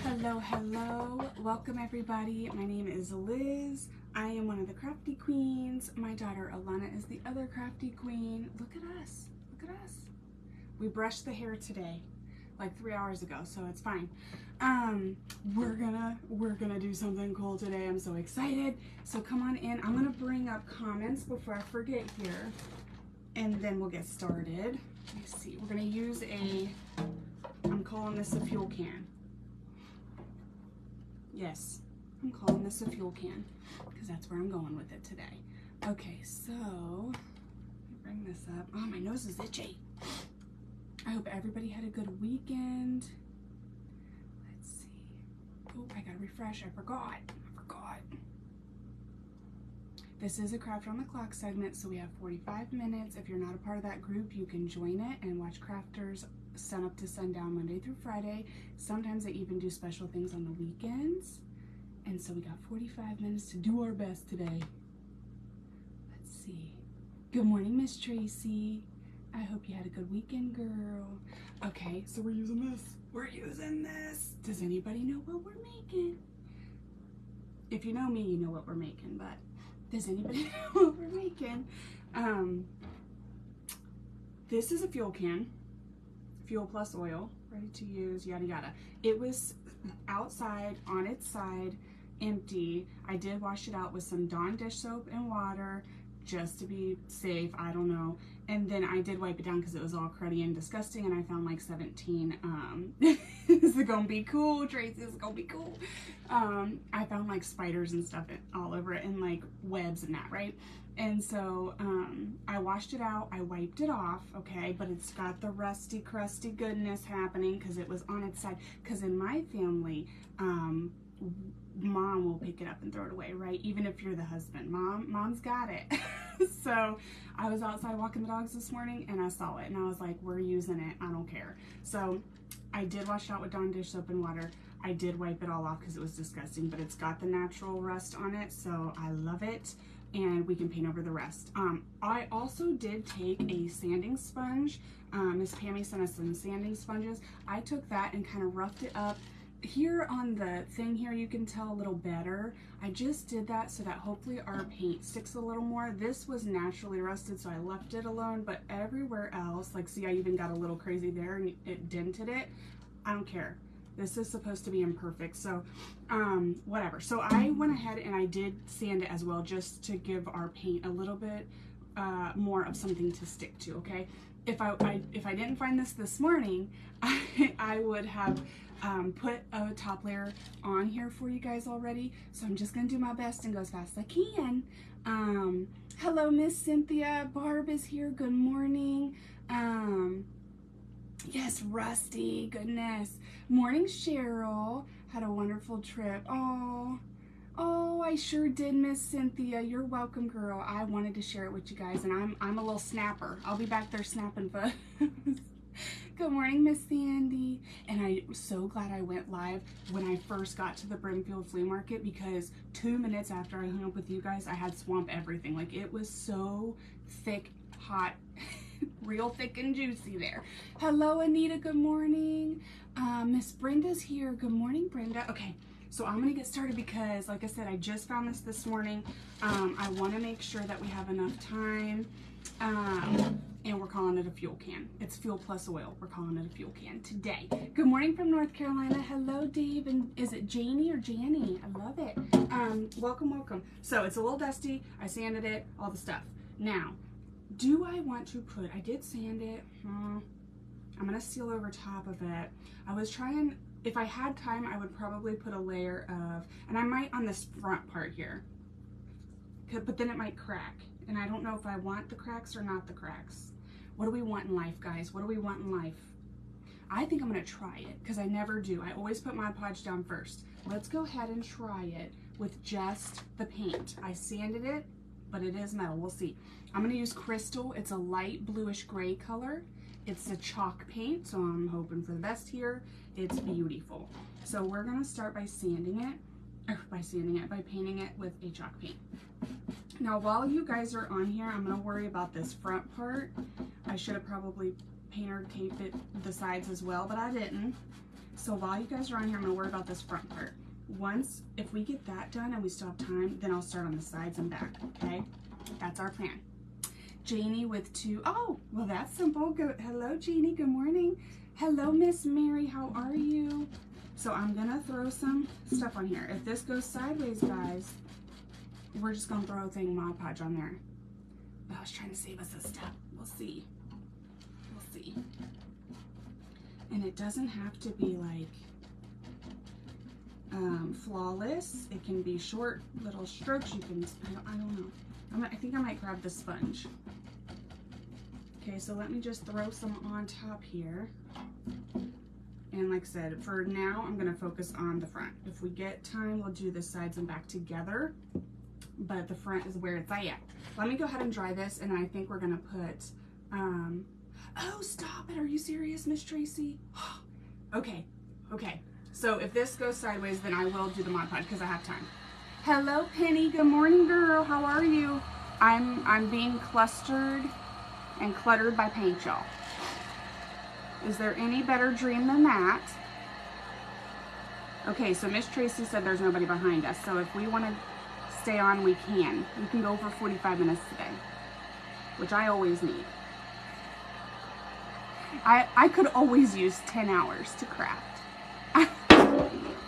Hello, hello. Welcome everybody. My name is Liz. I am one of the crafty queens. My daughter Alana is the other crafty queen. Look at us. Look at us. We brushed the hair today, like 3 hours ago, so it's fine. We're gonna do something cool today. I'm so excited. So come on in. I'm gonna bring up comments before I forget here, and then we'll get started. Let me see. We're gonna use I'm calling this a fuel can. Yes, I'm calling this a fuel can because that's where I'm going with it today. Okay, so let me bring this up. Oh, my nose is itchy. I hope everybody had a good weekend. Let's see. Oh, I gotta refresh. I forgot. This is a Craft on the Clock segment, so we have 45 minutes. If you're not a part of that group, you can join it and watch crafters sun up to sundown Monday through Friday. Sometimes they even do special things on the weekends. And so we got 45 minutes to do our best today. Let's see. Good morning, Miss Tracy. I hope you had a good weekend, girl. Okay, so we're using this. We're using this. Does anybody know what we're making? If you know me, you know what we're making, but does anybody know what we're making? This is a fuel can. Fuel plus oil, ready to use, yada yada. It was outside, on its side, empty. I did wash it out with some Dawn dish soap and water, just to be safe, I don't know. And then I did wipe it down because it was all cruddy and disgusting, and I found like 17, this is gonna be cool, Tracy, this is gonna be cool. I found like spiders and stuff all over it, and like webs and that, right? And so I washed it out, I wiped it off, okay, but it's got the rusty, crusty goodness happening because it was on its side. Because in my family, mom will pick it up and throw it away, right? Even if you're the husband, mom's got it. So I was outside walking the dogs this morning and I saw it and I was like, we're using it, I don't care. So I did wash it out with Dawn dish soap and water. I did wipe it all off because it was disgusting, but it's got the natural rust on it, so I love it. And we can paint over the rest. I also did take a sanding sponge. Miss Pammy sent us some sanding sponges. I took that and kind of roughed it up. Here on the thing here, you can tell a little better. I just did that so that hopefully our paint sticks a little more. This was naturally rusted, so I left it alone, but everywhere else, like see, I even got a little crazy there and it dented it. I don't care. This is supposed to be imperfect, so whatever. So I went ahead and I did sand it as well, just to give our paint a little bit more of something to stick to, okay? If I didn't find this morning, I would have put a top layer on here for you guys already, so I'm just gonna do my best and go as fast as I can. Hello, Miss Cynthia. Barb is here. Good morning. Yes, Rusty, goodness. Morning, Cheryl. Had a wonderful trip. Oh, I sure did, Miss Cynthia. You're welcome, girl. I wanted to share it with you guys, and I'm a little snapper. I'll be back there snapping photos. Good morning, Miss Sandy. And I'm so glad I went live when I first got to the Brimfield Flea Market, because 2 minutes after I hung up with you guys, I had swamp everything. Like, it was so thick, hot, real thick and juicy there. Hello, Anita. Good morning. Miss Brenda's here. Good morning, Brenda. Okay, so I'm gonna get started because, like I said, I just found this morning. I want to make sure that we have enough time, and we're calling it a fuel can. It's fuel plus oil. We're calling it a fuel can today. Good morning from North Carolina. Hello, Dave. And is it Janie or Janny? I love it. Welcome. So it's a little dusty. I sanded it, all the stuff. Now, do I want to put, I did sand it. I'm gonna seal over top of it. I was trying, if I had time, I would probably put a layer of, and I might on this front part here, but then it might crack. And I don't know if I want the cracks or not the cracks. What do we want in life, guys? What do we want in life? I think I'm gonna try it, because I never do. I always put Mod Podge down first. Let's go ahead and try it with just the paint. I sanded it, but it is metal. We'll see. I'm gonna use Crystal. It's a light bluish gray color. It's a chalk paint, so I'm hoping for the best here. It's beautiful. So we're gonna start by sanding it, or by painting it with a chalk paint. Now, while you guys are on here, I'm gonna worry about this front part. I should have probably painter taped it the sides as well, but I didn't. So while you guys are on here, I'm gonna worry about this front part. Once, if we get that done and we still have time, then I'll start on the sides and back, okay? That's our plan. Janie with 2, oh, well that's simple. Hello, Janie, good morning. Hello, Miss Mary, how are you? So I'm gonna throw some stuff on here. If this goes sideways, guys, we're just gonna throw a thing Mod Podge on there. But I was trying to save us a step. We'll see. We'll see. And it doesn't have to be like flawless. It can be short little strokes. You can, I don't know. I think I might grab the sponge. Okay, so let me just throw some on top here. And like I said, for now, I'm gonna focus on the front. If we get time, we'll do the sides and back together, but the front is where it's at. Let me go ahead and dry this, and I think we're gonna put, oh, stop it, are you serious, Miss Tracy? Okay, so if this goes sideways, then I will do the Mod Podge because I have time. Hello, Penny, good morning, girl, how are you? I'm being clustered and cluttered by paint, y'all. Is there any better dream than that? Okay, so Miss Tracy said there's nobody behind us, so if we want to stay on, we can. We can go for 45 minutes today, which I always need. I could always use 10 hours to craft.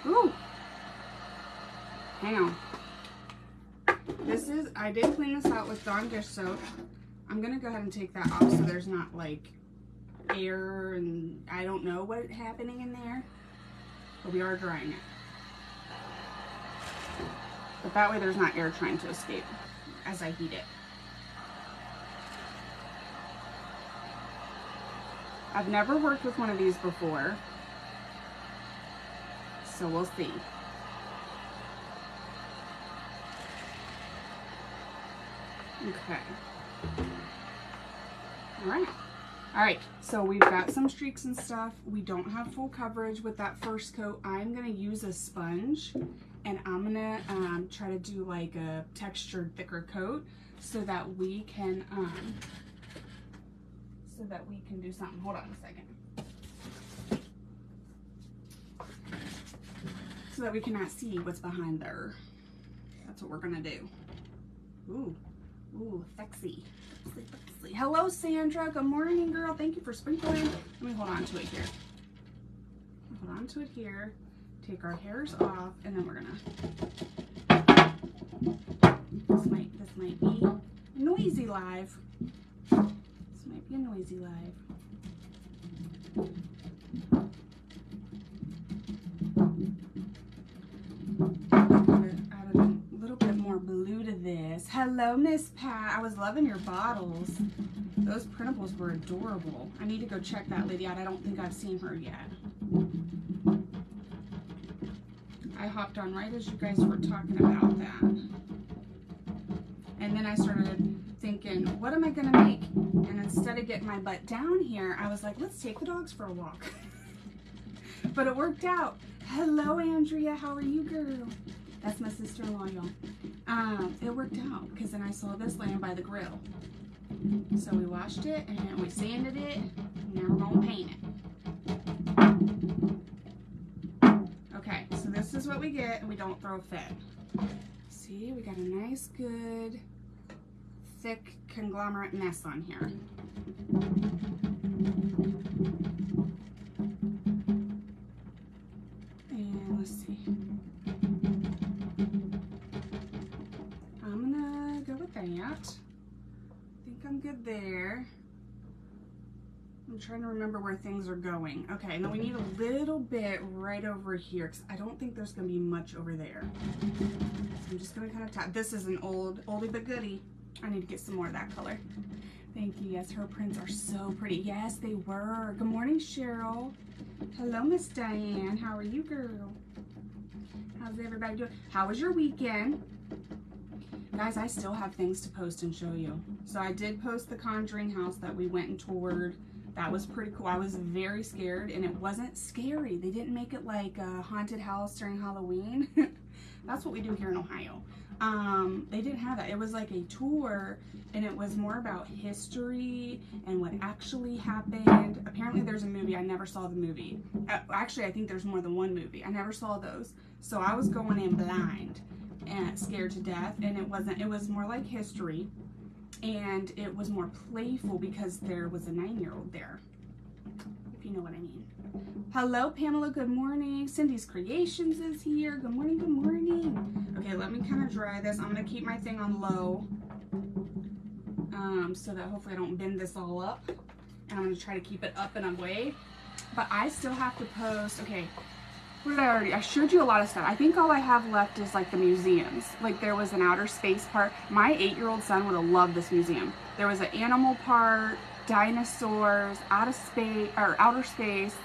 Ooh. Hang on. I did clean this out with Dawn dish soap. I'm gonna go ahead and take that off so there's not like air and I don't know what's happening in there, but we are drying it. But that way there's not air trying to escape as I heat it. I've never worked with one of these before, so we'll see. Okay. All right, so we've got some streaks and stuff. We don't have full coverage with that first coat. I'm gonna use a sponge and I'm gonna try to do like a textured thicker coat so that we can do something. Hold on a second. So that we cannot see what's behind there. That's what we're gonna do. Ooh, sexy. Hello, Sandra. Good morning, girl. Thank you for sprinkling. Let me hold on to it here. Hold on to it here. Take our hairs off, and then we're gonna. This might be noisy live. This might be a noisy live. Add a little bit more blue to this. Hello, Miss Pat. I was loving your bottles. Those printables were adorable. I need to go check that lady out. I don't think I've seen her yet. I hopped on right as you guys were talking about that. And then I started thinking, what am I gonna make? And instead of getting my butt down here, I was like, let's take the dogs for a walk. But it worked out. Hello, Andrea. How are you, girl? That's my sister-in-law, y'all. It worked out because then I saw this laying by the grill. So we washed it and we sanded it. And now we're gonna paint it. Okay, so this is what we get, and we don't throw a fit. See, we got a nice, good, thick conglomerate mess on here. And let's see. I'm gonna go with that. I think I'm good there. I'm trying to remember where things are going. Okay, and then we need a little bit right over here because I don't think there's gonna be much over there. So I'm just gonna kind of tap. This is an oldie but goodie. I need to get some more of that color. Thank you. Yes, her prints are so pretty. Yes, they were. Good morning, Cheryl. Hello, Miss Diane. How are you, girl? How's everybody doing? How was your weekend? Guys, I still have things to post and show you. So I did post the Conjuring house that we went and toured. That was pretty cool. I was very scared, and it wasn't scary. They didn't make it like a haunted house during Halloween. That's what we do here in Ohio. They didn't have that. It was like a tour, and it was more about history and what actually happened. Apparently there's a movie. I never saw the movie. Actually, I think there's more than one movie. I never saw those. So I was going in blind and scared to death, and it was more like history, and it was more playful because there was a 9-year-old there, if you know what I mean. Hello, Pamela. Good morning. Cindy's Creations is here. Good morning. Good morning. Okay, let me kind of dry this. I'm going to keep my thing on low so that hopefully I don't bend this all up. And I'm going to try to keep it up and away. But I still have to post. Okay, what did I showed you a lot of stuff. I think all I have left is like the museums. Like there was an outer space part. My 8-year-old son would have loved this museum. There was an animal part, dinosaurs, outer space.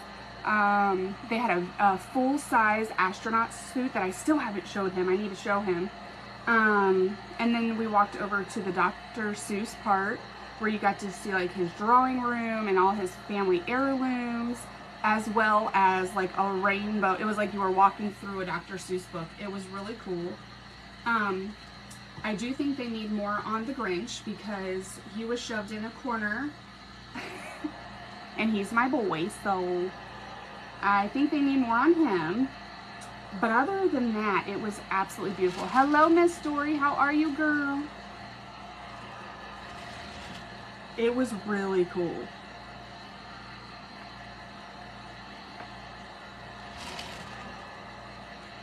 They had a full-size astronaut suit that I still haven't showed him. I need to show him. And then we walked over to the Dr. Seuss part where you got to see like his drawing room and all his family heirlooms, as well as like a rainbow. It was like you were walking through a Dr. Seuss book. It was really cool. I do think they need more on the Grinch because he was shoved in a corner and he's my boy, so I think they need more on him. But other than that, it was absolutely beautiful. Hello, Miss Dory. How are you, girl? It was really cool.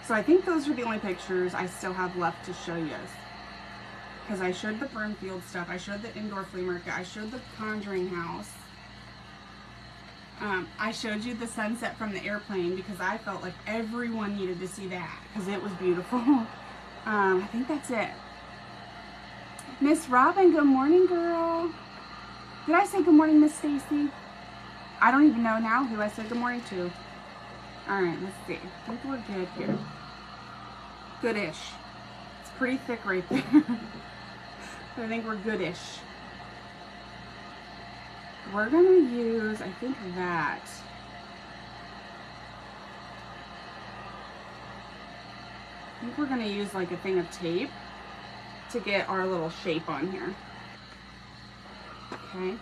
So I think those are the only pictures I still have left to show you. Because I showed the Burnfield stuff. I showed the indoor flea market. I showed the Conjuring house. I showed you the sunset from the airplane because I felt like everyone needed to see that because it was beautiful. I think that's it. Miss Robin, good morning, girl. Did I say good morning, Miss Stacy? I don't even know now who I said good morning to. All right, let's see. I think we're good here. Goodish. It's pretty thick right there. But I think we're goodish. We're gonna use, I think, that. I think we're gonna use like a thing of tape to get our little shape on here. Okay,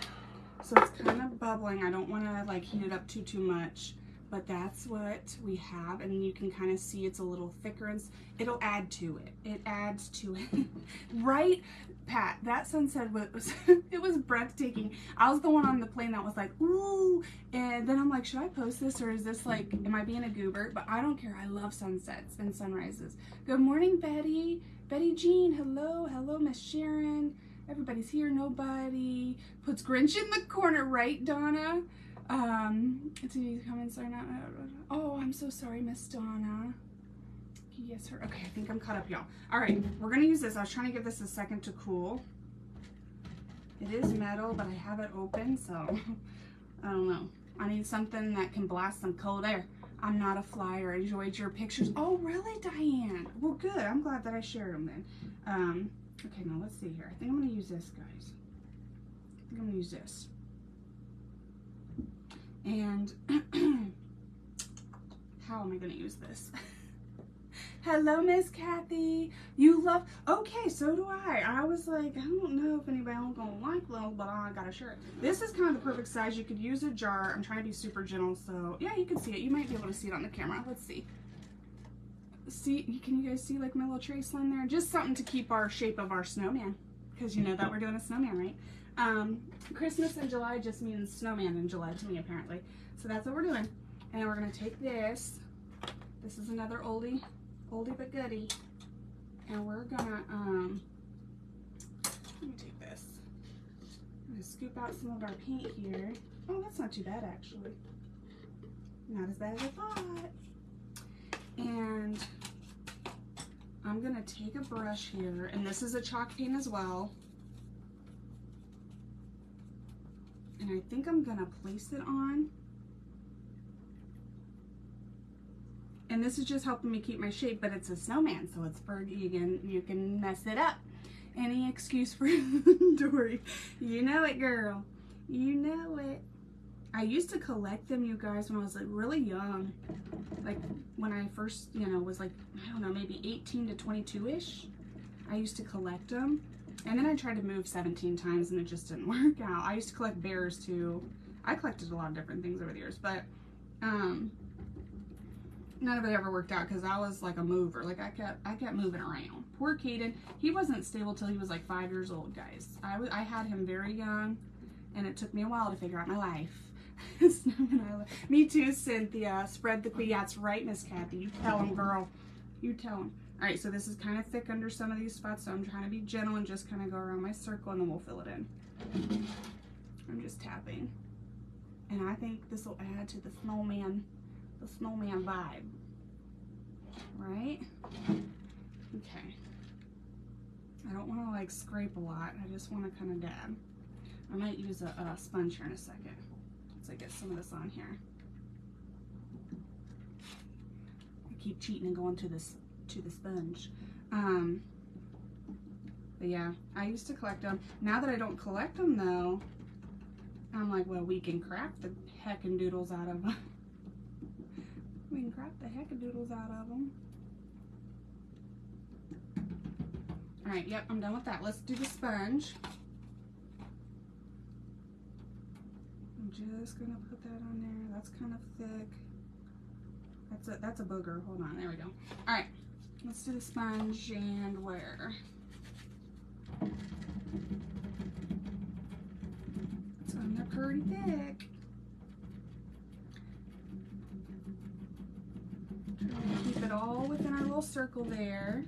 so it's kind of bubbling. I don't want to like heat it up too much, but that's what we have, and you can kind of see it's a little thicker, and it'll add to it. It adds to it. Right, Pat? That sunset was it was breathtaking. I was the one on the plane that was like, ooh, and then I'm like, should I post this, or is this like, am I being a goober? But I don't care. I love sunsets and sunrises. Good morning, Betty. Betty Jean, hello. Hello, Miss Sharon. Everybody's here. Nobody puts Grinch in the corner, right, Donna? Today's comments are not. Oh, I'm so sorry, Miss Donna. Yes, her. Okay, I think I'm caught up, y'all. All right, we're gonna use this. I was trying to give this a second to cool. It is metal, but I have it open, so I don't know. I need something that can blast some cold air. I'm not a flyer. I enjoyed your pictures. Oh, really, Diane? Well, good. I'm glad that I shared them then. Okay, now let's see here. I think I'm gonna use this, guys. I think I'm gonna use this. And how am I going to use this? Hello, Miss Kathy. You love, okay, so do I. I was like, I don't know if anybody else going to like those, but I got a shirt. This is kind of the perfect size. You could use a jar. I'm trying to be super gentle, so yeah, you can see it. You might be able to see it on the camera. Let's see. See, can you guys see like my little trace line there? Just something to keep our shape of our snowman, because you know that we're doing a snowman, right? Christmas in July just means snowman in July to me, apparently. So that's what we're doing. And we're going to take this. This is another oldie but goodie. And we're going to, let me take this. I'm going to scoop out some of our paint here. Oh, that's not too bad, actually. Not as bad as I thought. And I'm going to take a brush here. And this is a chalk paint as well. And I think I'm gonna place it on. And this is just helping me keep my shape, but it's a snowman, so it's for you can mess it up. Any excuse for Dory. You know it, girl. You know it. I used to collect them, you guys, when I was like really young. Like when I first, was like, I don't know, maybe 18 to 22-ish. I used to collect them, and then I tried to move 17 times and it just didn't work out. I used to collect bears too. I collected a lot of different things over the years, but none of it ever worked out because I was like a mover. Like I kept moving around. Poor Caden. He wasn't stable till he was like 5 years old, guys. I had him very young, and it took me a while to figure out my life. Me too, Cynthia. Spread the queen. Yeah, that's right, Miss Kathy. You tell him, girl. You tell him. All right, so this is kind of thick under some of these spots, so I'm trying to be gentle and just kind of go around my circle, and then we'll fill it in. I'm just tapping. And I think this will add to the snowman vibe. Right? Okay. I don't want to like scrape a lot. I just want to kind of dab. I might use a sponge here in a second. Once I get some of this on here. I keep cheating and going to the sponge. But yeah, I used to collect them. Now that I don't collect them though, I'm like, well, we can craft the heckin' doodles out of them. We can craft the heckin' doodles out of them. All right, yep, I'm done with that. Let's do the sponge. I'm just gonna put that on there. That's kind of thick. That's a booger. Hold on, there we go. All right, let's do the sponge and where? It's on there pretty thick. Trying to keep it all within our little circle there.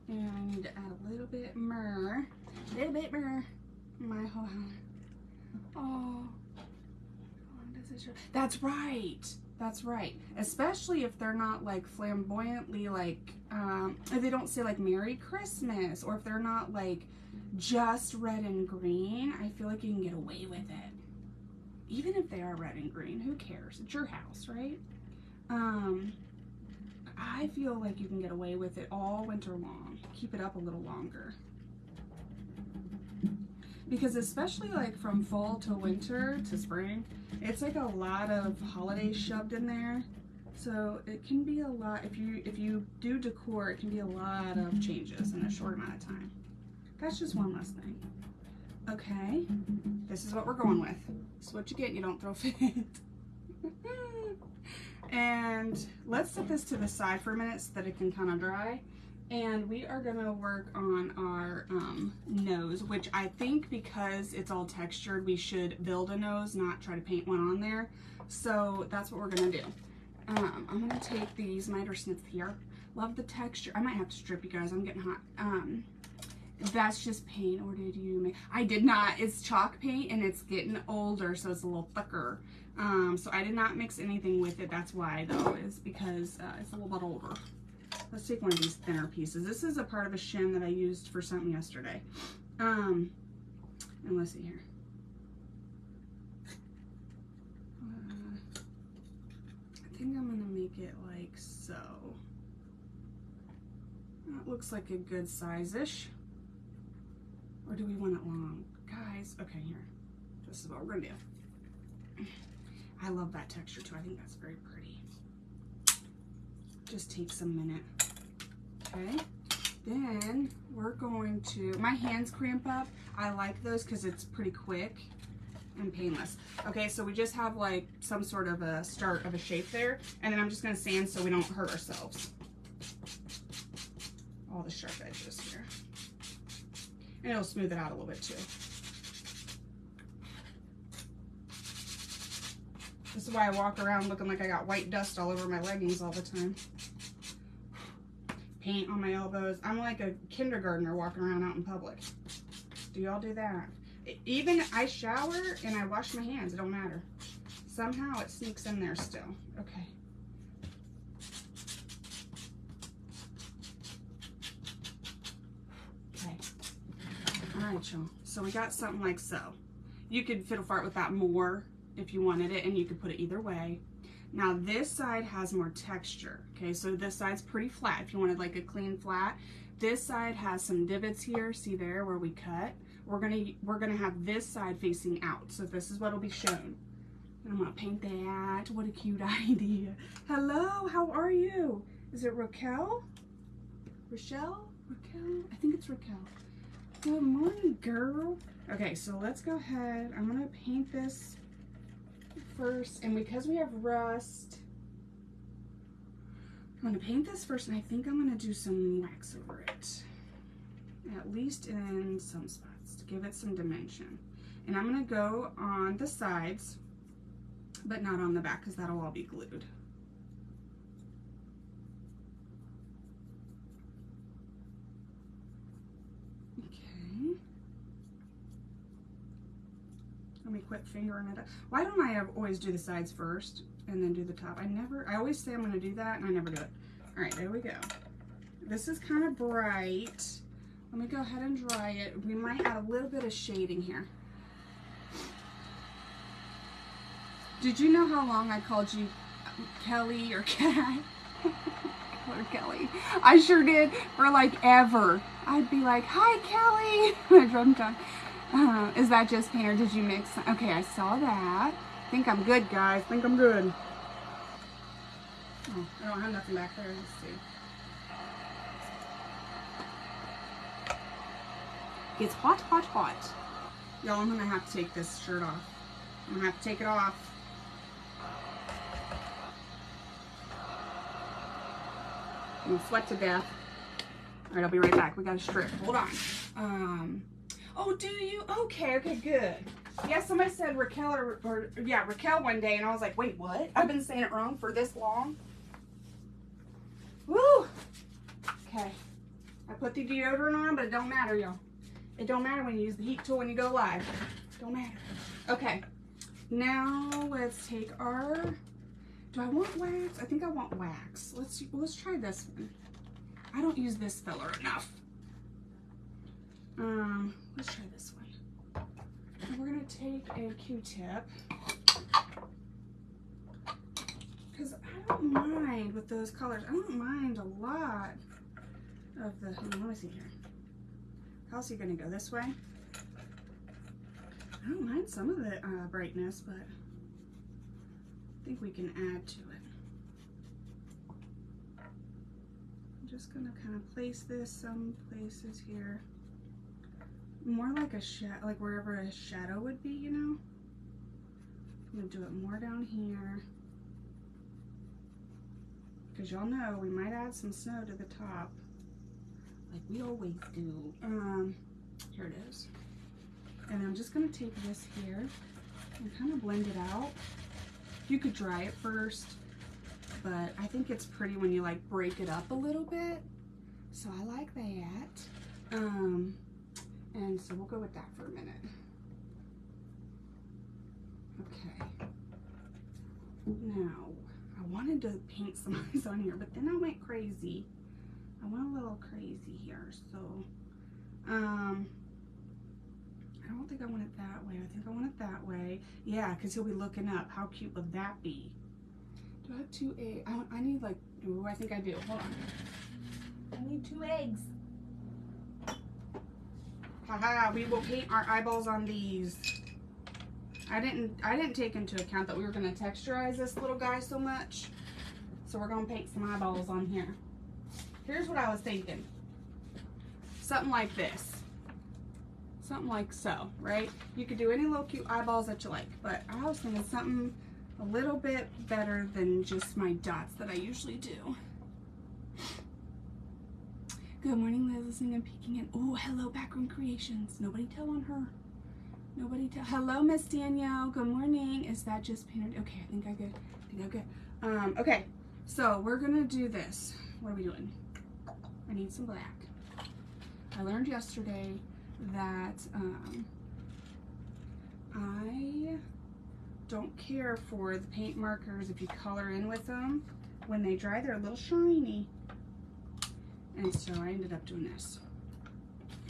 And I need to add a little bit more. A little bit more. My whole. Oh. That's right. That's right. Especially if they're not like flamboyantly like, if they don't say like Merry Christmas, or if they're not like just red and green, I feel like you can get away with it. Even if they are red and green, who cares? It's your house, right? I feel like you can get away with it all winter long. Keep it up a little longer. Because especially like from fall to winter to spring, it's like a lot of holidays shoved in there. So it can be a lot, if you do decor, it can be a lot of changes in a short amount of time. That's just one less thing. Okay, this is what we're going with. This is what you get, you don't throw fit. And let's set this to the side for a minute so that it can kind of dry. And we are gonna work on our nose, which I think because it's all textured, we should build a nose, not try to paint one on there. So that's what we're gonna do. I'm gonna take these miter snips here. Love the texture. I might have to strip you guys, I'm getting hot. That's just paint, or did you make? I did not. It's chalk paint and it's getting older, so it's a little thicker. So I did not mix anything with it. That's why though, is because it's a little bit older. Let's take one of these thinner pieces. This is a part of a shim that I used for something yesterday. And let's see here. I think I'm gonna make it like so. That looks like a good size-ish. Or do we want it long? Guys, okay, here. This is what we're gonna do. I love that texture too. I think that's very pretty. Just takes a minute. Okay, then we're going to, my hands cramp up. I like those because it's pretty quick and painless. Okay, so we just have like some sort of a start of a shape there, and then I'm just gonna sand so we don't hurt ourselves. All the sharp edges here. And it'll smooth it out a little bit too. This is why I walk around looking like I got white dust all over my leggings all the time. Paint on my elbows. I'm like a kindergartner walking around out in public. Do y'all do that? Even I shower and I wash my hands. It don't matter. Somehow it sneaks in there still. Okay. Okay. All right, y'all. So we got something like so. You could fiddle fart with that more if you wanted it, and you could put it either way. Now this side has more texture, okay? So this side's pretty flat if you wanted like a clean flat. This side has some divots here, see there where we cut? We're gonna have this side facing out, so this is what'll be shown. And I'm gonna paint that. What a cute idea. Hello, how are you? Is it Raquel? Rochelle? Raquel? I think it's Raquel. Good morning, girl. Okay, so let's go ahead. I'm gonna paint this first, and because we have rust, I'm gonna paint this first, and I think I'm gonna do some wax over it, at least in some spots, to give it some dimension. And I'm gonna go on the sides, but not on the back, because that'll all be glued. Okay. Let me quit fingering it up. Why don't I always do the sides first and then do the top? I always say I'm gonna do that and I never do it. All right, there we go. This is kind of bright. Let me go ahead and dry it. We might add a little bit of shading here. Did you know how long I called you Kelly or Cat? Or Kelly? I sure did, for like ever. I'd be like, hi Kelly. I dreamt on. Is that just paint or did you mix? Okay, I saw that. Think I'm good, guys. Think I'm good. Oh, I don't have nothing back there. Let's see. It's hot, hot, hot. Y'all, I'm gonna have to take this shirt off. I'm gonna have to take it off. I'm gonna sweat to death. All right, I'll be right back. We got a strip. Hold on. Oh, do you? Okay, okay, good. Yeah, somebody said Raquel or yeah, Raquel one day, and I was like, wait, what? I've been saying it wrong for this long. Woo! Okay. I put the deodorant on, but it don't matter, y'all. It don't matter when you use the heat tool when you go live. Don't matter. Okay. Now let's take our. Do I want wax? I think I want wax. Let's try this one. I don't use this filler enough. Let's try this one. And we're gonna take a Q-tip. Because I don't mind with those colors. I don't mind a lot of the, hold on, let me see here. How's he gonna go this way? I don't mind some of the brightness, but I think we can add to it. I'm just gonna kind of place this some places here. More like a shadow, like wherever a shadow would be, you know? I'm gonna do it more down here. Because y'all know we might add some snow to the top. Like we always do. Here it is. And I'm just gonna take this here and kind of blend it out. You could dry it first, but I think it's pretty when you like break it up a little bit. So I like that. And so we'll go with that for a minute. Okay. Now, I wanted to paint some eyes on here, but then I went crazy. I went a little crazy here, so I don't think I want it that way. I think I want it that way. Yeah, because he'll be looking up. How cute would that be? Do I have 2 eggs? I need like, oh, I think I do. Hold on. I need 2 eggs. Haha, we will paint our eyeballs on these. I didn't take into account that we were gonna texturize this little guy so much. So we're gonna paint some eyeballs on here. Here's what I was thinking. Something like this. Something like so, right? You could do any little cute eyeballs that you like, but I was thinking something a little bit better than just my dots that I usually do. Good morning, Liz, listening and peeking in. Oh, hello, Backroom Creations. Nobody tell on her. Nobody tell. Hello, Miss Danielle. Good morning. Is that just painted? Okay, I think I good. I think I'm good. Okay, so we're gonna do this. What are we doing? I need some black. I learned yesterday that I don't care for the paint markers if you color in with them. When they dry, they're a little shiny. And so I ended up doing this.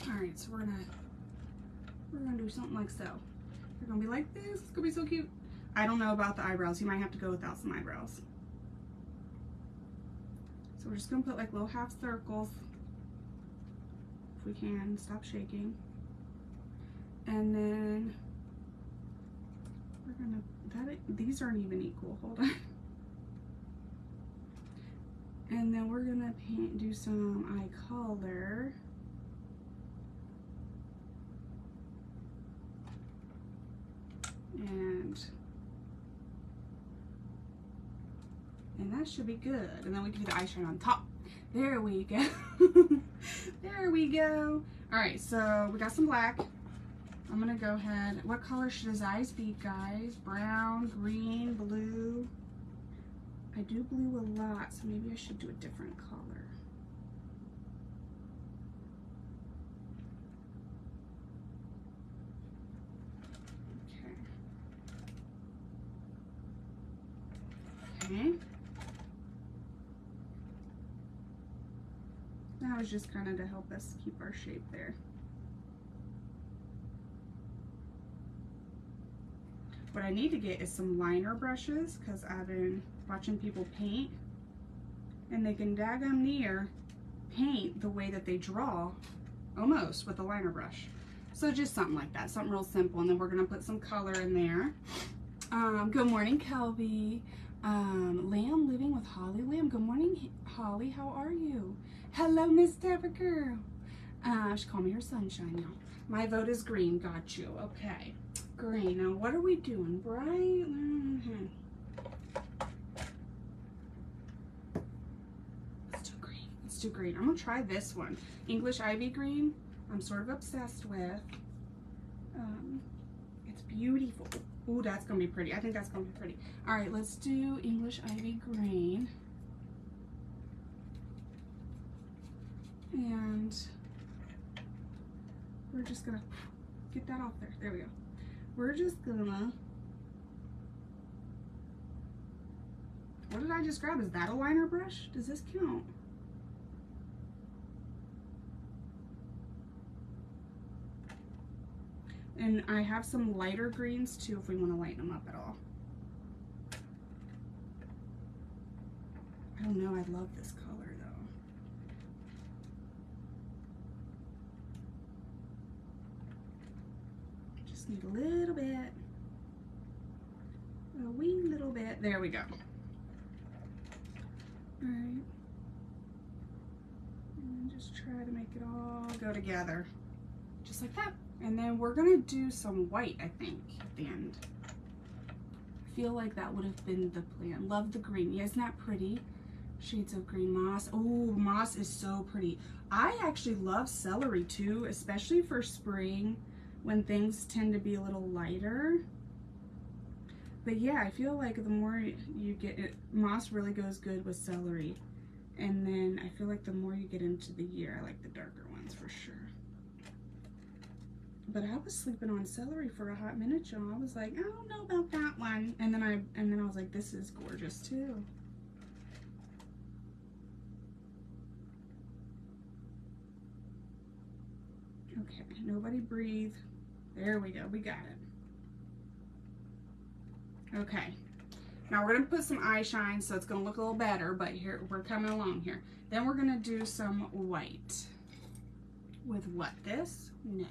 All right, so we're gonna do something like so. You're gonna be like this. It's gonna be so cute. I don't know about the eyebrows. You might have to go without some eyebrows. So we're just gonna put like little half circles. If we can, stop shaking. And then we're gonna, these aren't even equal. Hold on. And then we're gonna do some eye color. And that should be good. And then we can do the eyeshadow on top. There we go. There we go. All right, so we got some black. I'm gonna go ahead. What color should his eyes be, guys? Brown, green, blue. I do blue a lot, so maybe I should do a different color. Okay. That was just kind of to help us keep our shape there. What I need to get is some liner brushes, because I've been watching people paint and they can daggum near paint the way that they draw almost with a liner brush. So just something like that, something real simple. And then we're gonna put some color in there. Good morning, Kelby. Lamb living with Holly. Lamb, good morning, Holly. How are you? Hello, Miss Tepper girl. She called me her sunshine now. My vote is green. Got you. Okay. Green. Now, what are we doing? Bright? Let's do green. Let's do green. I'm going to try this one. English Ivy Green. I'm sort of obsessed with. It's beautiful. Ooh, that's going to be pretty. I think that's going to be pretty. All right, let's do English Ivy Green. And we're just going to get that off there. There we go. We're just gonna, what did I just grab? Is that a liner brush? Does this count? And I have some lighter greens too if we want to lighten them up at all. I don't know, I love this color though. Just need a little bit. A wee little bit. There we go. Alright. And just try to make it all go together. Just like that. And then we're gonna do some white, I think, at the end. I feel like that would have been the plan. Love the green. Yeah, isn't that pretty? Shades of green moss. Oh, moss is so pretty. I actually love celery too, especially for spring when things tend to be a little lighter. But yeah, I feel like the more you get it, moss really goes good with celery. And then I feel like the more you get into the year, I like the darker ones for sure. But I was sleeping on celery for a hot minute, y'all. I was like, I don't know about that one. And then I was like, this is gorgeous too. Okay, nobody breathe. There we go, we got it. Okay, now we're gonna put some eye shine so it's gonna look a little better, but here, we're coming along here. Then we're gonna do some white. With what, this? No,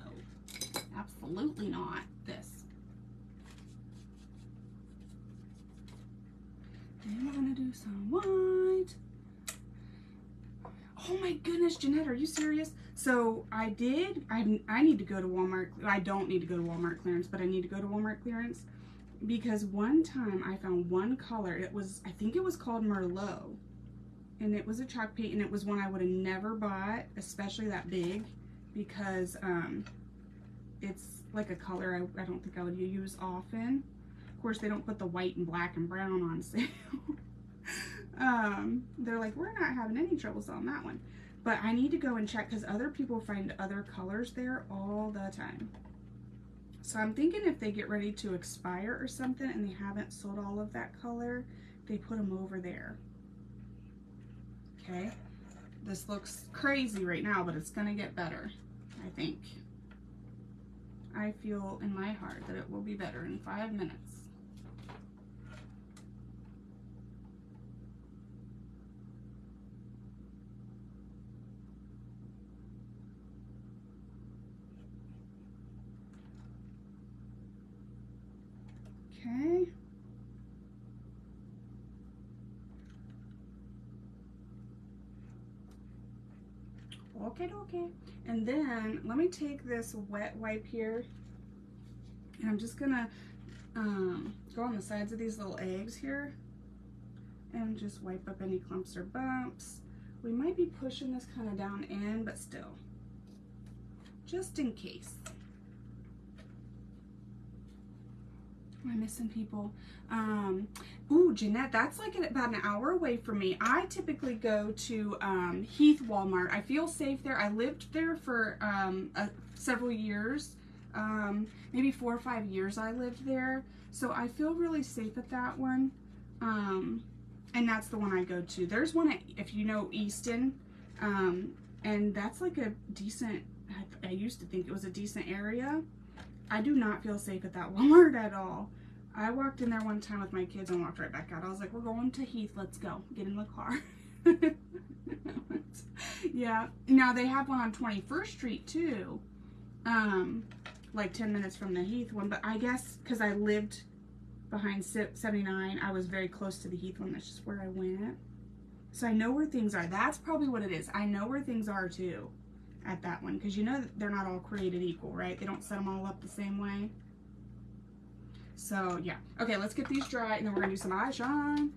absolutely not this. Then we're gonna do some white. Oh my goodness, Jeanette, are you serious? So I need to go to Walmart. I don't need to go to Walmart clearance, but I need to go to Walmart clearance because one time I found one color. It was, I think it was called Merlot, and it was a chalk paint, and it was one I would have never bought, especially that big, because it's like a color I don't think I would use often. Of course, they don't put the white and black and brown on sale. They're like, we're not having any trouble selling that one. But I need to go and check because other people find other colors there all the time. So I'm thinking if they get ready to expire or something and they haven't sold all of that color, they put them over there. Okay, this looks crazy right now, but it's gonna get better, I think. I feel in my heart that it will be better in 5 minutes. Okay. Okay, okay. And then let me take this wet wipe here, and I'm just gonna go on the sides of these little eggs here and just wipe up any clumps or bumps. We might be pushing this kind of down in, but still, just in case. Am I missing people? Ooh, Jeanette, that's like about an hour away from me. I typically go to Heath Walmart. I feel safe there. I lived there for several years. Maybe 4 or 5 years I lived there. So I feel really safe at that one. And that's the one I go to. There's one at, if you know Easton, and that's like a decent, I used to think it was a decent area. I do not feel safe at that Walmart at all. I walked in there one time with my kids and walked right back out. I was like, we're going to Heath, let's go. Get in the car. Yeah. Now they have one on 21st Street too. Like 10 minutes from the Heath one. But I guess because I lived behind 79, I was very close to the Heath one. That's just where I went. So I know where things are. That's probably what it is. I know where things are too at that one, because you know that they're not all created equal, right? They don't set them all up the same way. So yeah. Okay, let's get these dry, and then we're gonna do some eye shine.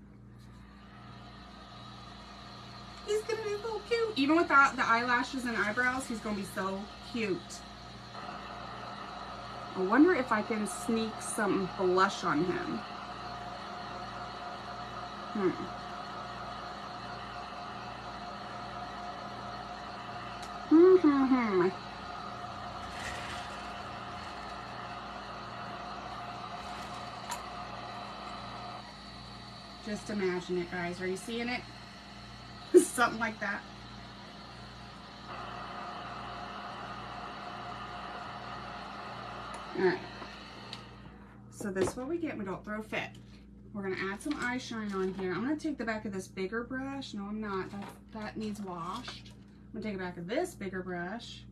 He's gonna be so cute. Even without the eyelashes and eyebrows, he's gonna be so cute. I wonder if I can sneak some blush on him. Just imagine it, guys. Are you seeing it? Something like that. Alright. So this is what we get. We don't throw fit. We're going to add some eye shine on here. I'm going to take the back of this bigger brush. No, I'm not. That needs washed. I'm going to take the back of this bigger brush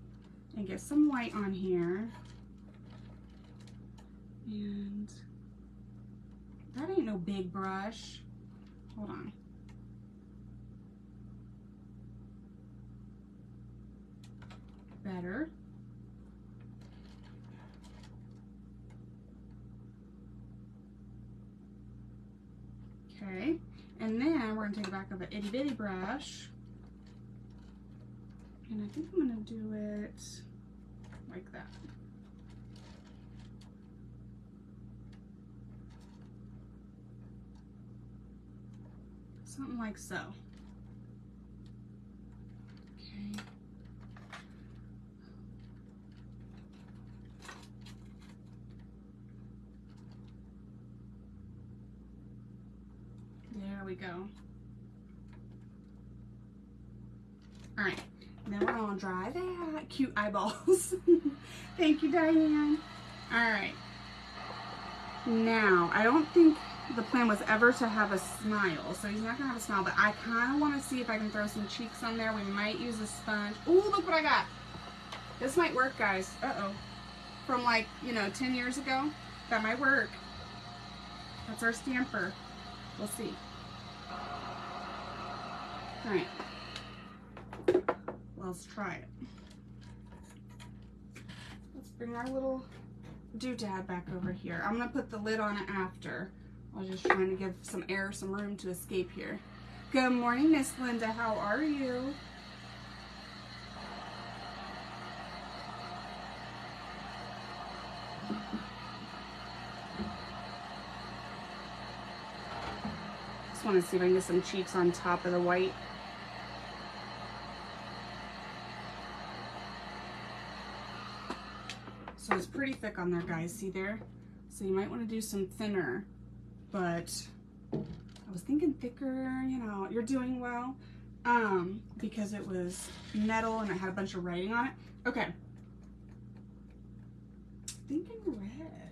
and get some white on here. And that ain't no big brush. Hold on. Better. Okay, and then we're going to take the back of an itty bitty brush, and I think I'm going to do it like that. Something like so. Okay. There we go. All right, now we're gonna dry that. Cute eyeballs. Thank you, Diane. All right. Now, I don't think the plan was ever to have a smile, so he's not gonna have a smile, but I kind of want to see if I can throw some cheeks on there. We might use a sponge. Ooh, look what I got. This might work, guys. Uh-oh. From like, you know, 10 years ago. That might work. That's our stamper. We'll see. All right. Let's try it. Let's bring our little doodad back over here. I'm gonna put the lid on it after. I was just trying to give some air, some room to escape here. Good morning, Miss Linda. How are you? Just want to see if I can get some cheeks on top of the white. So it's pretty thick on there, guys. See there? So you might want to do some thinner. But I was thinking thicker, you know. You're doing well. Because it was metal and it had a bunch of writing on it. Okay. Thinking red.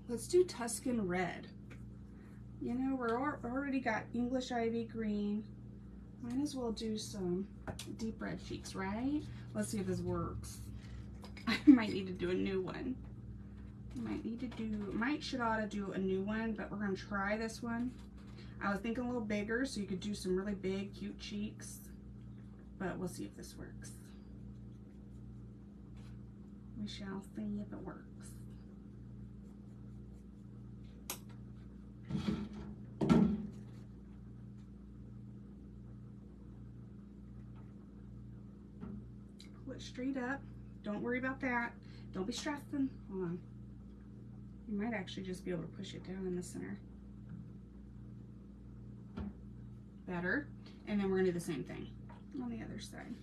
Let's do Tuscan red. You know, we're already got English ivy green. Might as well do some deep red cheeks, right? Let's see if this works. I might need to do a new one. Should ought to do a new one, but we're gonna try this one. I was thinking a little bigger so you could do some really big, cute cheeks. but we'll see if this works. We shall see if it works. Pull it straight up. Don't worry about that. Don't be stressing. Hold on. You might actually just be able to push it down in the center. Better. And then we're going to do the same thing on the other side.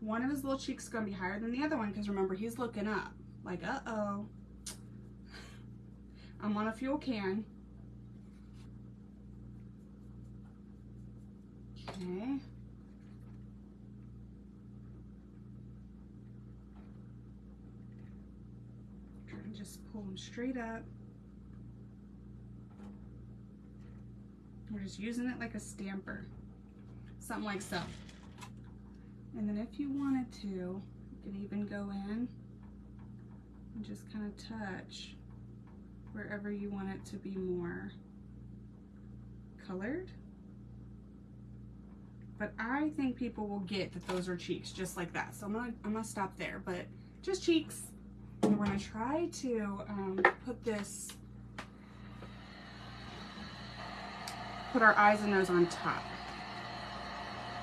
One of his little cheeks is going to be higher than the other one because remember, he's looking up. Like, uh-oh. I'm on a fuel can. Okay. Try and just pull them straight up. We're just using it like a stamper. Something like so. And then if you wanted to, you could even go in and just kind of touch wherever you want it to be more colored. But I think people will get that those are cheeks just like that. So I'm gonna stop there, but just cheeks. And we're gonna try to put our eyes and nose on top.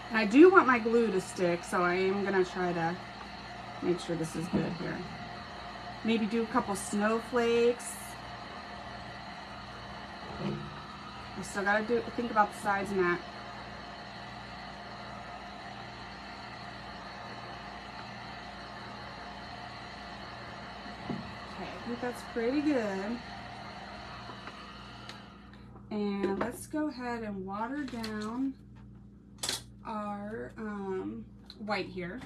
And I do want my glue to stick, so I am gonna try to make sure this is good here. Maybe do a couple snowflakes. I still gotta think about the sides and that. Okay, I think that's pretty good. And let's go ahead and water down our white here.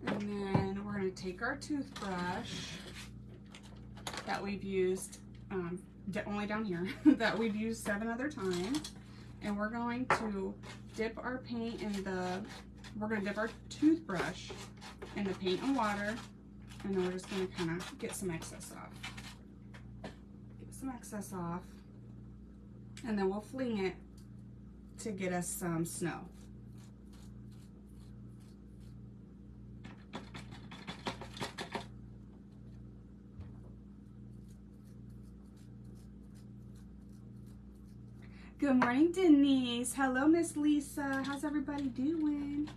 And then we're going to take our toothbrush that we've used, only down here, that we've used 7 other times. And we're going to dip our paint in we're going to dip our toothbrush in the paint and water. And then we're just going to kind of get some excess off. Get some excess off. And then we'll fling it to get us some snow. Good morning, Denise. Hello, Miss Lisa. How's everybody doing?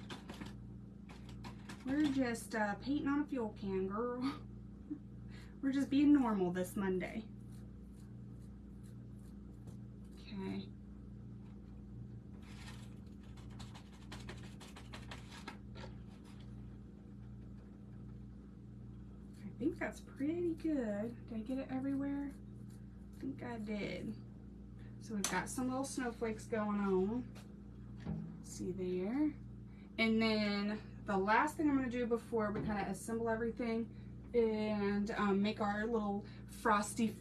We're just painting on a fuel can, girl. We're just being normal this Monday. Okay. I think that's pretty good. Did I get it everywhere? I think I did. So we've got some little snowflakes going on. See there? And then the last thing I'm going to do before we kind of assemble everything and make our little frosty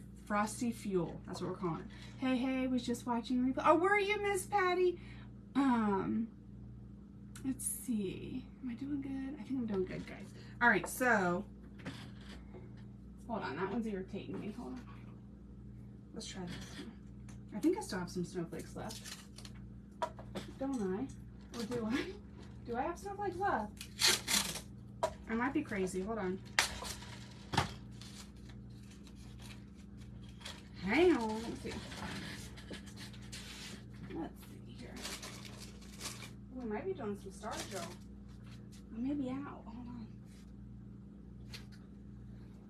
fuel. That's what we're calling it. Hey, was just watching replay. Oh, where are you, Miss Patty? Let's see. Am I doing good? I think I'm doing good, guys. All right, so hold on. That one's irritating me. Hold on. Let's try this one. I think I still have some snowflakes left. Don't I? Or do I? Do I have snowflakes left? I might be crazy. Hold on. Hang on. Let's see. Let's see here. Oh, I might be doing some Star Joe. I may be out. Hold on.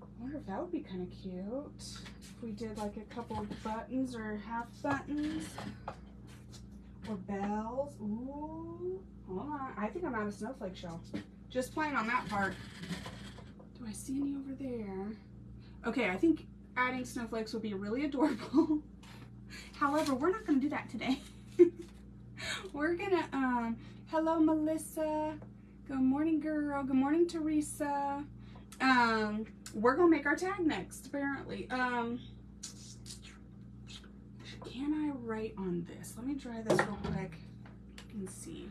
I wonder if that would be kind of cute. If we did like a couple of buttons or half buttons. Or bells. Ooh. Hold on. I think I'm out of snowflake shell. Just playing on that part. Do I see any over there? Okay, I think adding snowflakes would be really adorable. However, we're not going to do that today. We're going to, hello, Melissa. Good morning, girl. Good morning, Teresa. We're going to make our tag next, apparently. Can I write on this? Let me try this real quick and see.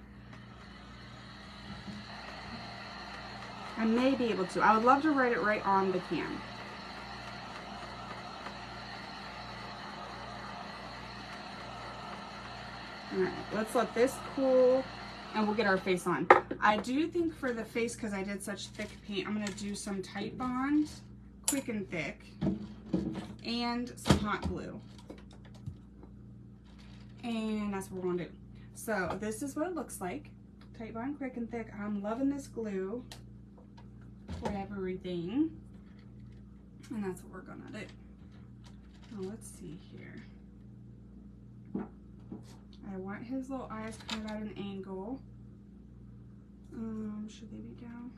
I may be able to. I would love to write it right on the can. All right, let's let this cool and we'll get our face on. I do think for the face, because I did such thick paint, I'm gonna do some Tite Bond, quick and thick, and some hot glue. And that's what we're gonna do. So this is what it looks like. Tite Bond, quick and thick. I'm loving this glue for everything. And that's what we're gonna do. Now let's see here. I want his little eyes kind of at an angle. Should they be down?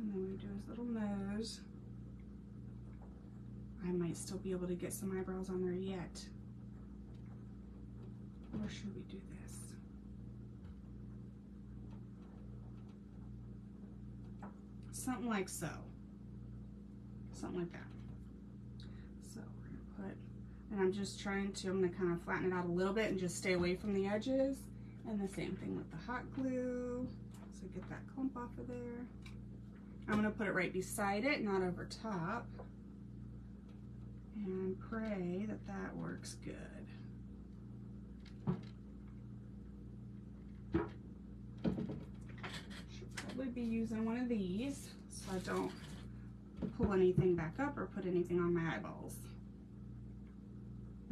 And then we do his little nose. I might still be able to get some eyebrows on there yet. Or should we do this? Something like so. Something like that. So we're gonna put, and I'm just trying to, I'm gonna kind of flatten it out a little bit and just stay away from the edges. And the same thing with the hot glue. So get that clump off of there. I'm gonna put it right beside it, not over top. And pray that that works good. Should probably be using one of these so I don't pull anything back up or put anything on my eyeballs.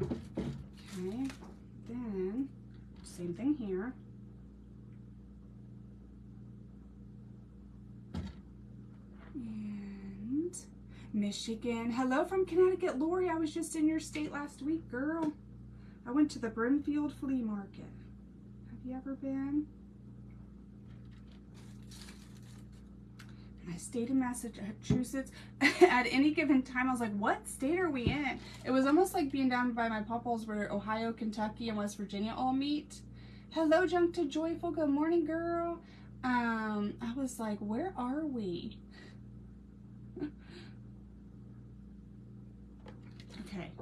Okay, then same thing here. And Michigan. Hello from Connecticut. Lori, I was just in your state last week, girl. I went to the Brimfield Flea Market. Have you ever been? I stayed in Massachusetts. At any given time, I was like, what state are we in? It was almost like being down by my pawpaws where Ohio, Kentucky, and West Virginia all meet. Hello, Junk to Joyful. Good morning, girl. I was like, where are we? Okay.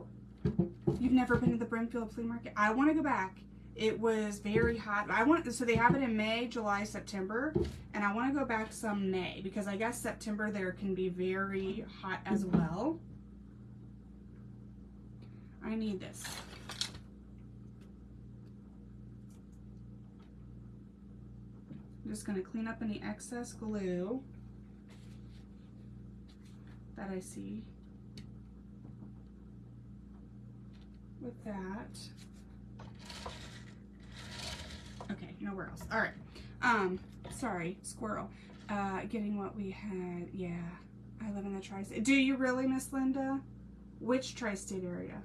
You've never been to the Brimfield Flea Market? I want to go back. It was very hot. So they have it in May, July, September, and I want to go back some May because I guess September there can be very hot as well. I need this. I'm just going to clean up any excess glue that I see with that. Okay, nowhere else. All right. Sorry, squirrel. Getting what we had. Yeah, I live in the tri-state. Do you really, Miss Linda? Which tri-state area?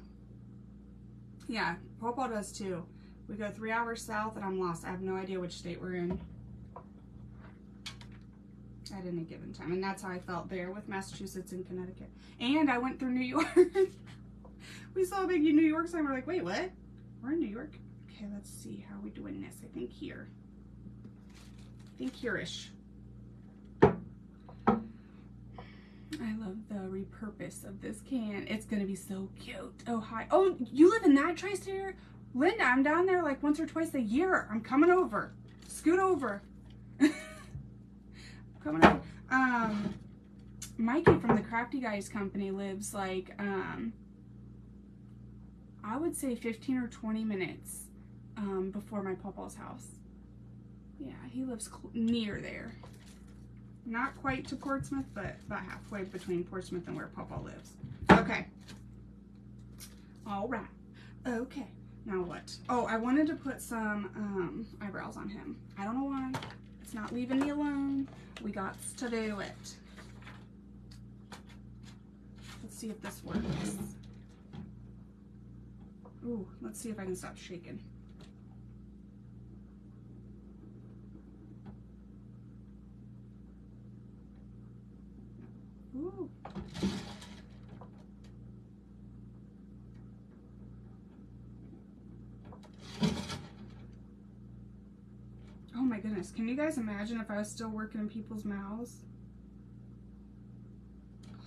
Yeah, Pawpaw does too. We go 3 hours south and I'm lost. I have no idea which state we're in at any given time. And that's how I felt there with Massachusetts and Connecticut. And I went through New York. We saw a big New York sign. We're like, wait, what? We're in New York? Okay, let's see how we're doing this. I think here. I think here-ish. I love the repurpose of this can. It's gonna be so cute. Oh, hi. Oh, you live in that tri-state area? Linda, I'm down there like once or twice a year. I'm coming over. Scoot over. Coming over. Mikey from the Crafty Guys company lives like, I would say 15 or 20 minutes before my pawpaw's house. Yeah, he lives near there. Not quite to Portsmouth, but about halfway between Portsmouth and where Pawpaw lives. Okay. All right. Okay. Now what? Oh, I wanted to put some eyebrows on him. I don't know why. It's not leaving me alone. We got to do it. Let's see if this works. Ooh, let's see if I can stop shaking. Ooh. Oh my goodness, can you guys imagine if I was still working in people's mouths?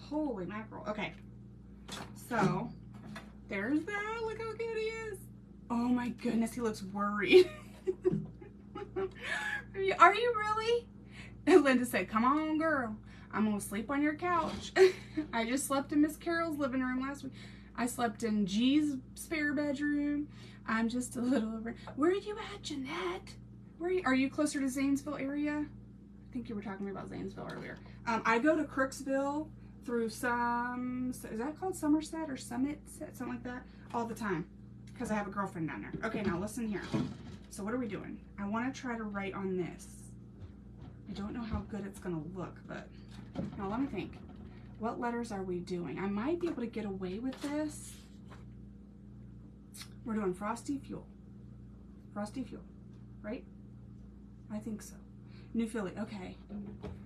Holy mackerel. Okay, so there's that. Look how cute he is. Oh my goodness, he looks worried. Are you really? Linda said, come on, girl. I'm gonna sleep on your couch. I just slept in Miss Carol's living room last week. I slept in G's spare bedroom. I'm just a little over. Where are you at, Jeanette? Are you closer to Zanesville area? I think you were talking about Zanesville earlier. I go to Crooksville through is that called Somerset or Summit? Something like that, all the time. Because I have a girlfriend down there. Okay, now listen here. So what are we doing? I want to try to write on this. I don't know how good it's going to look, but now let me think. What letters are we doing? I might be able to get away with this. We're doing Frosty Fuel. Frosty Fuel, right? I think so. New Philly, okay.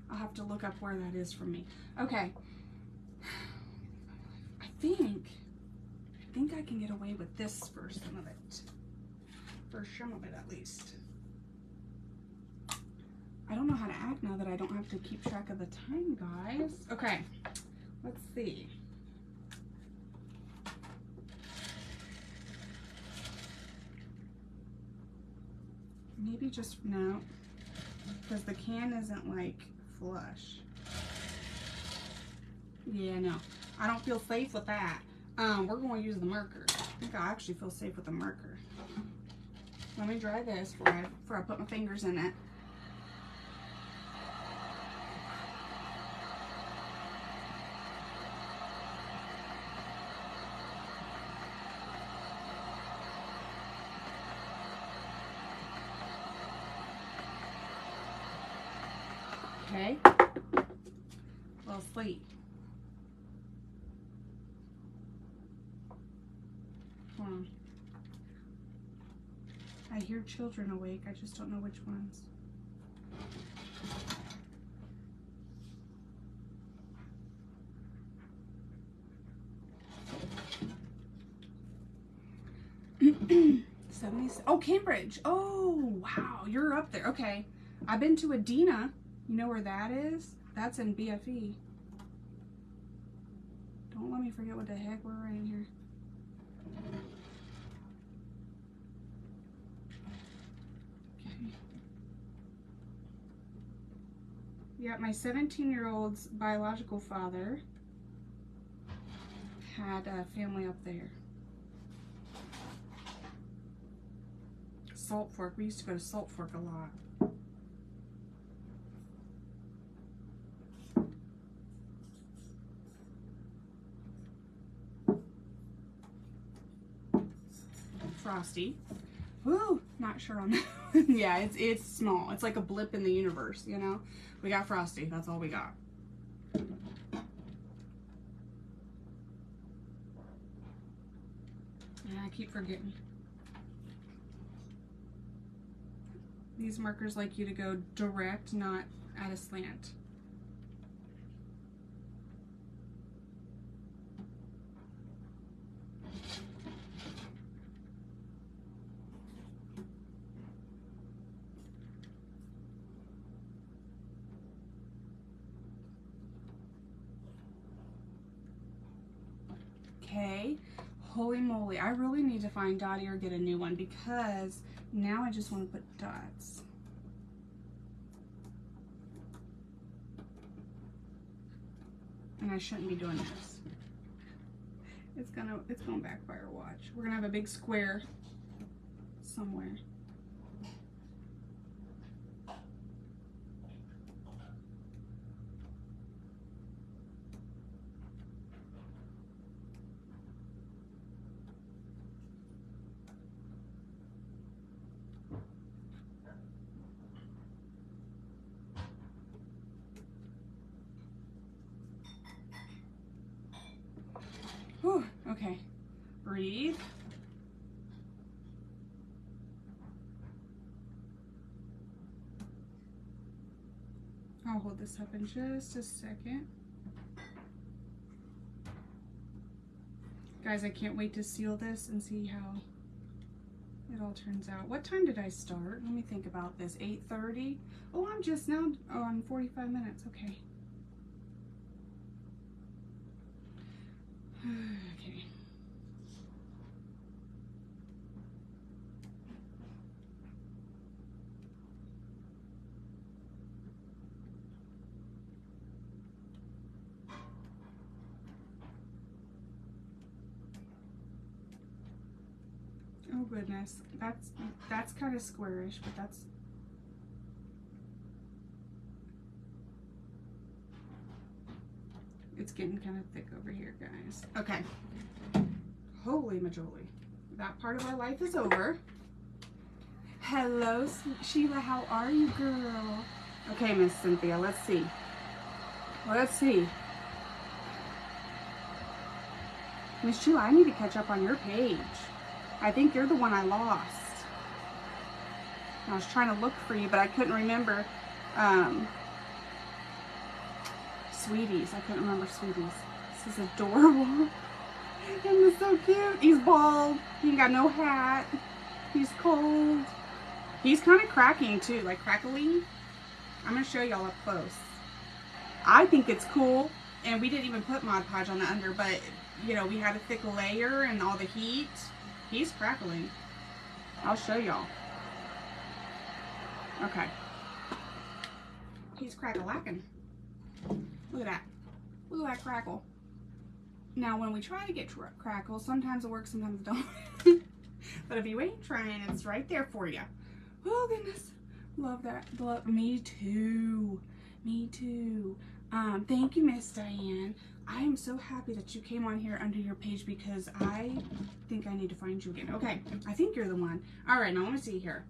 I'll have to look up where that is from me. Okay. I think I can get away with this for some of it. For some of it, at least. I don't know how to act now that I don't have to keep track of the time, guys. Okay, let's see. Maybe just, no, because the can isn't like flush. Yeah, no, I don't feel safe with that. We're going to use the marker. I think I actually feel safe with the marker. Let me dry this before I put my fingers in it. Okay, well, sleep. Hold on. I hear children awake, I just don't know which ones. Oh, Cambridge. Oh, wow, you're up there. Okay, I've been to Adena. You know where that is? That's in BFE. Don't let me forget what the heck we're writing here. Okay. Yeah, my 17-year-old's biological father had a family up there. Salt Fork. We used to go to Salt Fork a lot. Frosty. Woo! Not sure on that. Yeah, it's small. It's like a blip in the universe, you know? We got Frosty. That's all we got. Yeah, I keep forgetting. These markers like you to go direct, not at a slant. Okay, holy moly, I really need to find Dottie or get a new one because now I just want to put dots. And I shouldn't be doing this. It's gonna backfire, watch. We're gonna have a big square somewhere. Whew, okay, breathe. I'll hold this up in just a second. Guys, I can't wait to seal this and see how it all turns out. What time did I start? Let me think about this. 8:30? Oh, I'm just now on 45 minutes. Okay. Okay. Oh goodness, that's kind of squarish, but that's. It's getting kind of thick over here, guys. Okay. Holy majoli. That part of our life is over. Hello, Sheila. How are you, girl? Okay, Miss Cynthia. Let's see. Let's see. Miss Sheila, I need to catch up on your page. I think you're the one I lost. I was trying to look for you, but I couldn't remember. Sweeties. I couldn't remember Sweeties. This is adorable. And it's so cute. He's bald. He ain't got no hat. He's cold. He's kind of cracking too, like crackling. I'm going to show y'all up close. I think it's cool. And we didn't even put Mod Podge on the under, but you know, we had a thick layer and all the heat. He's crackling. I'll show y'all. Okay. He's crack-a-lacking. Look at that. Look at that crackle. Now, when we try to get crackle, sometimes it works, sometimes it don't. But if you ain't trying, it's right there for you. Oh, goodness. Love that. Love. Me too. Me too. Thank you, Miss Diane. I am so happy that you came on here under your page because I think I need to find you again. Okay, I think you're the one. All right, now let me see here.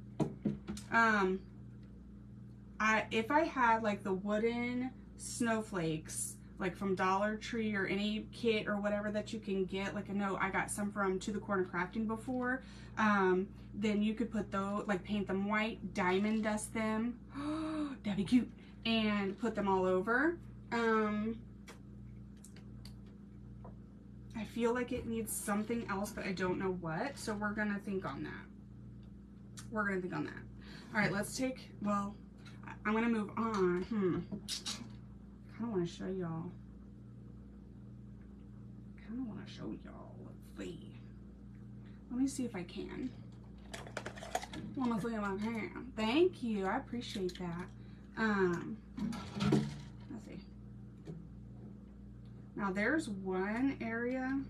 If I had like the wooden snowflakes, like from Dollar Tree or any kit or whatever that you can get, like I know I got some from To The Corner Crafting before, then you could put those, like paint them white, diamond dust them. That'd be cute. And put them all over. I feel like it needs something else, but I don't know what. So we're going to think on that. We're going to think on that. All right, let's take, well, I'm going to move on. I kind of want to show y'all. Let's see. Let me see if I can. Let me see if I can. Thank you. I appreciate that. Let's see. Now there's one area.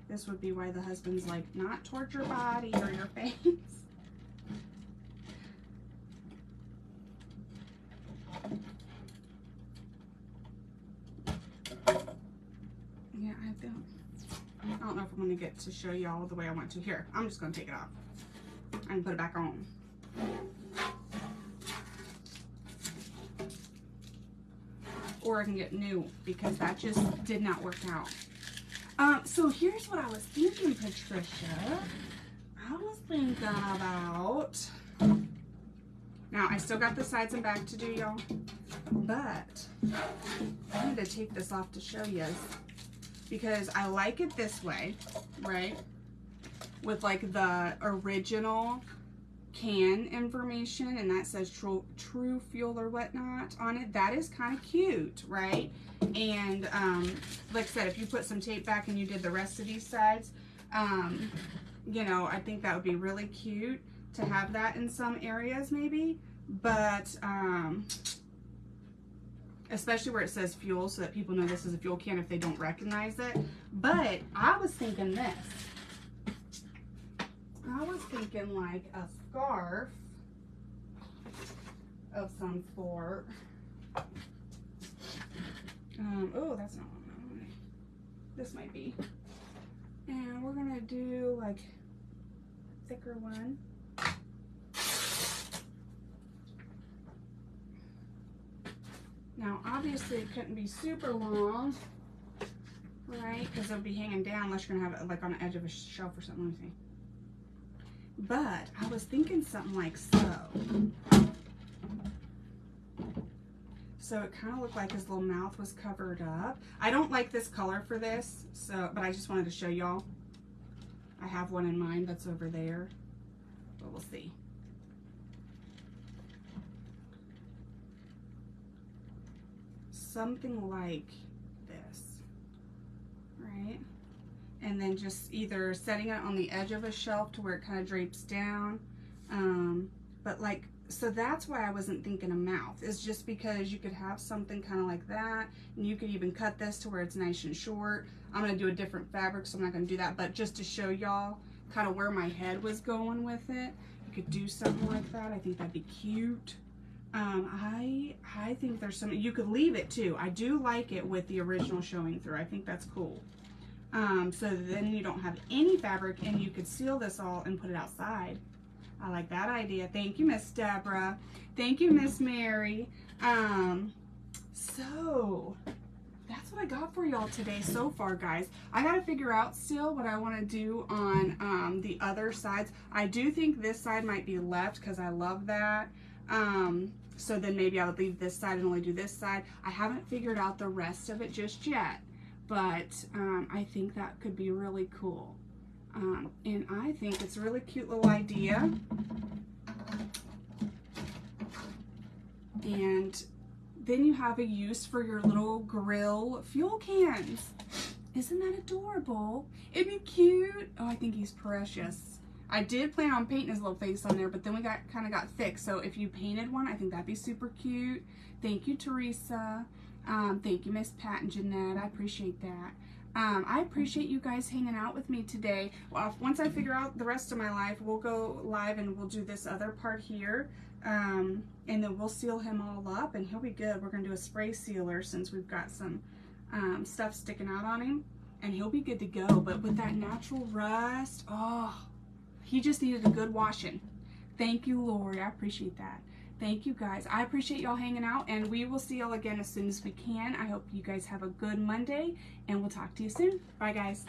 This would be why the husband's like, not towards your body or your face. Yeah, I don't know if I'm going to get to show y'all the way I want to. Here, I'm just going to take it off. I can put it back on. Or I can get new because that just did not work out. So here's what I was thinking, Patricia. I was thinking about, now I still got the sides and back to do, y'all, but I need to take this off to show you because I like it this way, right? With like the original can information, and that says true fuel or whatnot on it. That is kind of cute, right? And like I said, if you put some tape back and you did the rest of these sides, you know, I think that would be really cute to have that in some areas maybe, but especially where it says fuel, so that people know this is a fuel can if they don't recognize it. But I was thinking this. I was thinking like a scarf of some sort. Oh, that's not one. This might be. And we're gonna do like thicker one. Now, obviously, it couldn't be super long, right? Because it'll be hanging down unless you're gonna have it like on the edge of a shelf or something. Let me see. But I was thinking something like so. So it kind of looked like his little mouth was covered up. I don't like this color for this, so but I just wanted to show y'all. I have one in mind that's over there, but we'll see. Something like this, right? And then just either setting it on the edge of a shelf to where it kind of drapes down, but like so that's why I wasn't thinking a mouth. It's just because you could have something kind of like that, and you could even cut this to where it's nice and short. I'm going to do a different fabric, so I'm not going to do that, but just to show y'all kind of where my head was going with it, you could do something like that. I think that'd be cute. I think there's some, you could leave it too. I do like it with the original showing through. I think that's cool. So then you don't have any fabric, and you could seal this all and put it outside. I like that idea. Thank you, Miss Deborah. Thank you, Miss Mary. So that's what I got for y'all today so far, guys. I gotta figure out still what I want to do on the other sides. I do think this side might be left because I love that. So then maybe I would leave this side and only do this side. I haven't figured out the rest of it just yet, but I think that could be really cool. And I think it's a really cute little idea. And then you have a use for your little grill fuel cans. Isn't that adorable? Isn't he cute? Oh, I think he's precious. I did plan on painting his little face on there, but then we kind of got thick. So if you painted one, I think that'd be super cute. Thank you, Teresa. Thank you, Miss Pat and Jeanette. I appreciate that. I appreciate you guys hanging out with me today. Well, once I figure out the rest of my life, we'll go live and we'll do this other part here. And then we'll seal him all up and he'll be good. We're going to do a spray sealer since we've got some stuff sticking out on him. And he'll be good to go. But with that natural rust, oh, he just needed a good washing. Thank you, Lori. I appreciate that. Thank you, guys. I appreciate y'all hanging out, and we will see y'all again as soon as we can. I hope you guys have a good Monday, and we'll talk to you soon. Bye, guys.